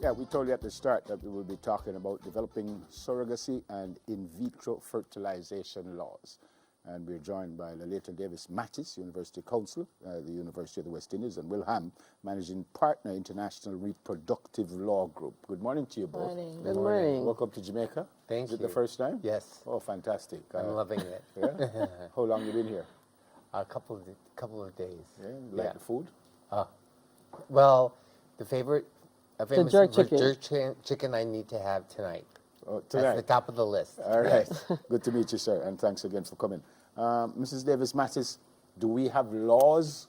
Yeah, we told you at the start that we will be talking about developing surrogacy and in vitro fertilization laws. And we're joined by Laleta Davis Mattis, University Counsel, the University of the West Indies, and Will Ham, Managing Partner, International Reproductive Law Group. Good morning to you both. Morning. Good morning. Welcome to Jamaica. Thank you. Is it the first time? Yes. Oh, fantastic. I'm loving it. Yeah? How long you been here? A couple of days. Yeah, like the food? Well, the famous jerk chicken I need to have tonight. Oh, tonight. That's the top of the list. All right. Good to meet you, sir, and thanks again for coming. Mrs. Davis Mattis, do we have laws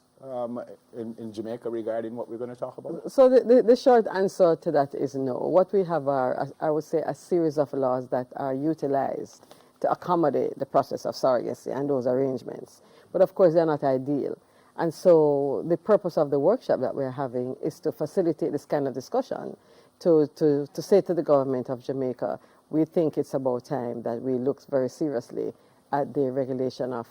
in Jamaica regarding what we're going to talk about? So the short answer to that is no. What we have are, I would say, a series of laws that are utilized to accommodate the process of surrogacy and those arrangements. But of course, they're not ideal. And so the purpose of the workshop that we're having is to facilitate this kind of discussion, to say to the government of Jamaica, we think it's about time that we look very seriously at the regulation of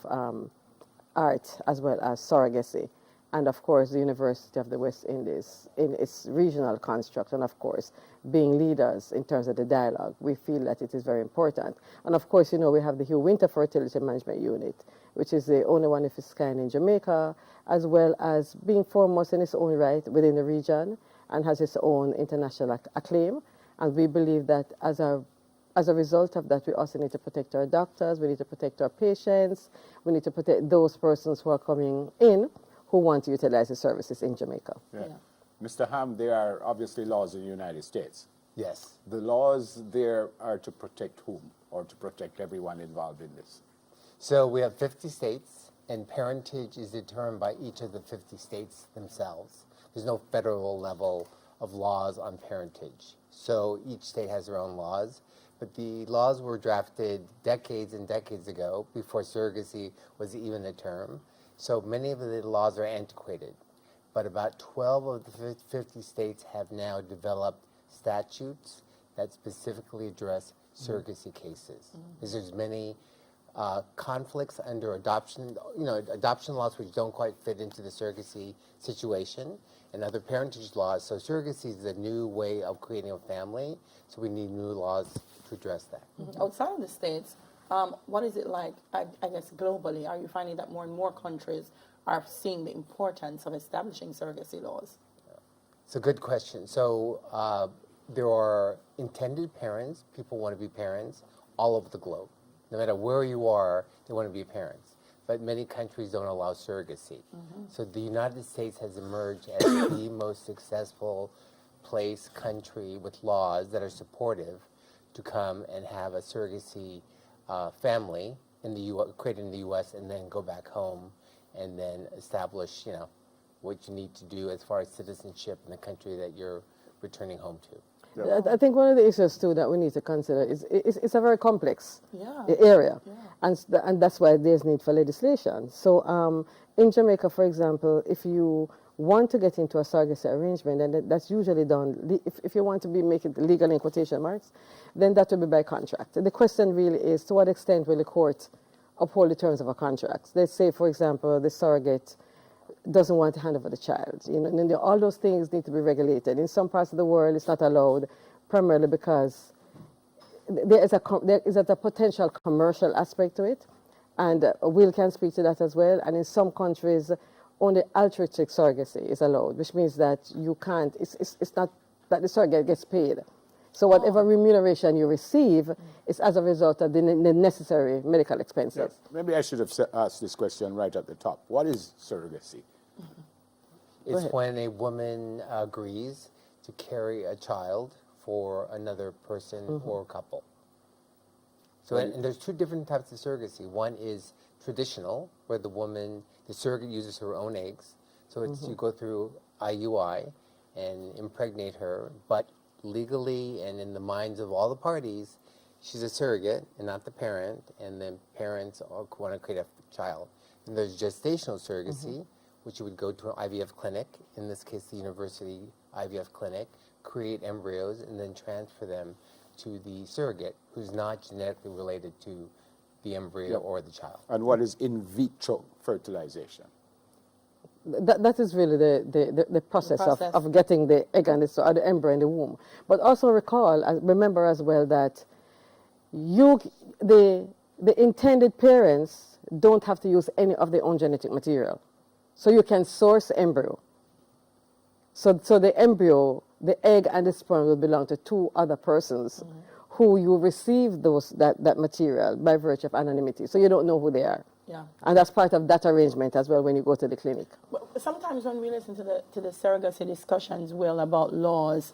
art as well as surrogacy. And of course, the University of the West Indies, in its regional construct, and of course, being leaders in terms of the dialogue, we feel that it is very important. And of course, you know, we have the Vitro Fertilization Management Unit, which is the only one of its kind in Jamaica, as well as being foremost in its own right within the region and has its own international acclaim. And we believe that as a result of that, we also need to protect our doctors, we need to protect our patients, we need to protect those persons who are coming in who want to utilize the services in Jamaica. Yeah. Mr. Ham, there are obviously laws in the United States. Yes. The laws there are to protect whom, or to protect everyone involved in this? So we have 50 states, and parentage is determined by each of the 50 states themselves. There's no federal level of laws on parentage. So each state has their own laws. But the laws were drafted decades and decades ago, before surrogacy was even a term. So many of the laws are antiquated. But about 12 of the 50 states have now developed statutes that specifically address surrogacy cases. Because there's many conflicts under adoption, adoption laws which don't quite fit into the surrogacy situation, and other parentage laws. So surrogacy is a new way of creating a family, so we need new laws to address that. Outside of the States, what is it like, I guess, globally? Are you finding that more and more countries are seeing the importance of establishing surrogacy laws? It's a good question. So there are intended parents, people want to be parents all over the globe. No matter where you are, they want to be parents. But many countries don't allow surrogacy. So the United States has emerged as the most successful country with laws that are supportive to come and have a surrogacy family in the created in the U.S. and then go back home and then establish, what you need to do as far as citizenship in the country that you're returning home to. Yeah. I think one of the issues too that we need to consider is it's a very complex Yeah. area, Yeah. and that's why there's need for legislation. So in Jamaica, for example, if you want to get into a surrogacy arrangement, and that's usually done, if you want to make it legal in quotation marks, then that will be by contract. And the question really is, to what extent will the court uphold the terms of a contract? Let's say, for example, the surrogate doesn't want to hand over the child. And all those things need to be regulated. In some parts of the world, it's not allowed, primarily because there is a potential commercial aspect to it, and Will can speak to that as well. And in some countries, only altruistic surrogacy is allowed, which means that you can't. It's not that the surrogate gets paid. So whatever remuneration you receive is as a result of the necessary medical expenses. Yeah, maybe I should have asked this question right at the top. What is surrogacy? It's when a woman agrees to carry a child for another person or couple. So, and there's two different types of surrogacy. One is traditional, where the surrogate uses her own eggs. So it's you go through IUI and impregnate her, but legally and in the minds of all the parties, she's a surrogate and not the parent, and then parents want to create a child. And there's gestational surrogacy, which you would go to an IVF clinic, in this case the university IVF clinic, create embryos and then transfer them to the surrogate, who's not genetically related to the embryo or the child. And what is in vitro fertilization? That is really the process, process. of getting the egg and the embryo in the womb. But also remember as well that the intended parents don't have to use any of their own genetic material. So you can source embryo. So the embryo, the egg and the sperm will belong to two other persons who you receive that material by virtue of anonymity. So you don't know who they are. Yeah. And that's part of that arrangement as well when you go to the clinic. But sometimes when we listen to the surrogacy discussions, Will, about laws,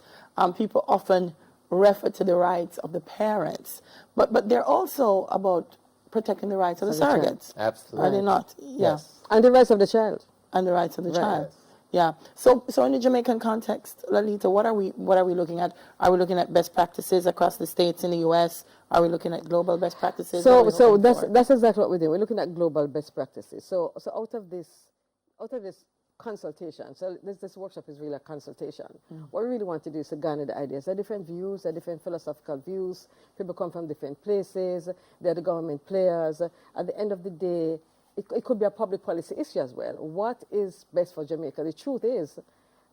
people often refer to the rights of the parents, but they're also about protecting the rights of the surrogates. Absolutely. Are they not? Yeah. Yes. And the rights of the child. And the rights of the Right. child. Yeah. So in the Jamaican context, Lalita, what are we looking at? Are we looking at best practices across the states in the U.S.? Are we looking at global best practices? What are we So looking for? that's exactly what we're doing. We're looking at global best practices. So out of this consultation, so this workshop is really a consultation. What we really want to do is to garner the ideas. There are different views, there are different philosophical views. People come from different places. They're the government players. At the end of the day, it could be a public policy issue as well. What is best for Jamaica? The truth is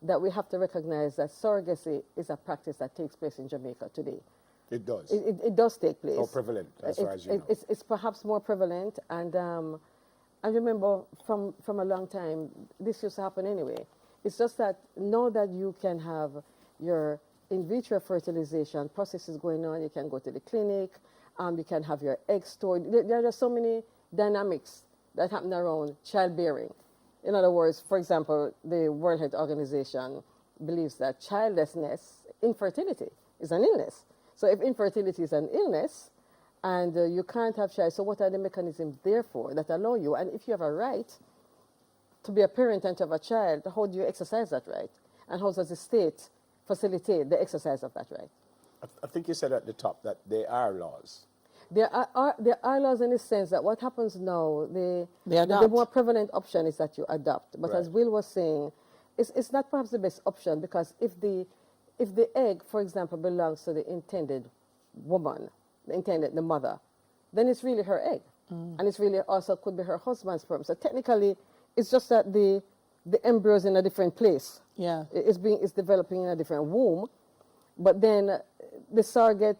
that we have to recognize that surrogacy is a practice that takes place in Jamaica today. It does. It does take place. More prevalent, as far as you know. It's perhaps more prevalent, and I remember from a long time, this used to happen anyway. It's just that now that you can have your in vitro fertilization processes going on, you can go to the clinic, you can have your eggs stored. There are just so many dynamics that happen around childbearing. In other words, for example, the World Health Organization believes that childlessness, infertility, is an illness. So if infertility is an illness and you can't have child, so what are the mechanisms therefore that allow you? And if you have a right to be a parent and to have a child, how do you exercise that right? And how does the state facilitate the exercise of that right? I think you said at the top that there are laws. There are laws in the sense that what happens now, the adopt. more prevalent option is that you adopt. But as Right. Will was saying, it's not perhaps the best option, because if the egg, for example, belongs to the intended woman, the mother, then it's really her egg. And it's really also could be her husband's sperm. So technically, it's just that the embryo is in a different place. Yeah. It's developing in a different womb. But then the surrogate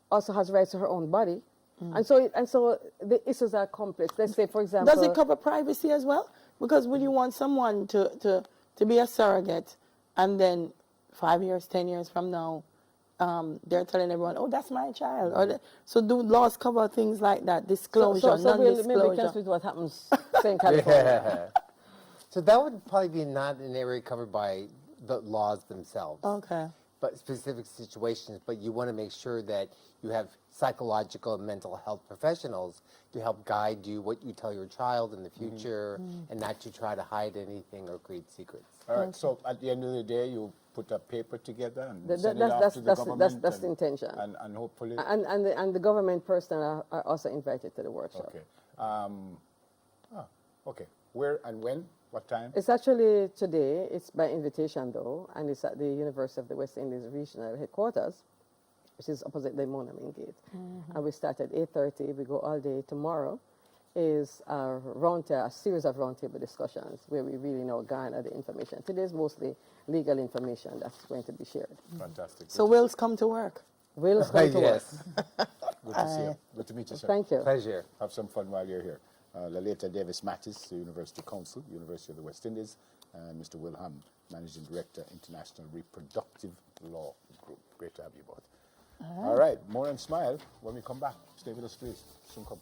also has rights to her own body. And so the issues are complex. Let's say, for example, Does it cover privacy as well? Because would you want someone to be a surrogate, and then 5 years, 10 years from now, they're telling everyone, "Oh, that's my child." So do laws cover things like that? Disclosure, so maybe we non-disclosure. can speak to what happens say in California. Yeah. So that would probably be not an area covered by the laws themselves. Okay. But specific situations, but you want to make sure that you have psychological and mental health professionals to help guide you what you tell your child in the future, and not to try to hide anything or create secrets. All right, so at the end of the day, you put a paper together and That- send it off to the government. that's the intention. And hopefully... And the government personnel are also invited to the workshop. Okay. Okay. Where and when? What time? It's actually today. It's by invitation, though, and it's at the University of the West Indies Regional Headquarters, which is opposite the Monamin Gate. And we start at 8:30. We go all day. Tomorrow is a series of roundtable discussions where we really now garner the information. Today is mostly legal information that's going to be shared. Fantastic. So Will's come to work. Will's going to work. Yes. Good to see you. Good to meet you, sir. Thank you. Pleasure. Have some fun while you're here. Laleta Davis Mattis, the University Council, University of the West Indies, and Mr. Will Hamm, Managing Director, International Reproductive Law Group. Great to have you both. All right, more and smile when we come back. Stay with us, please. Soon come.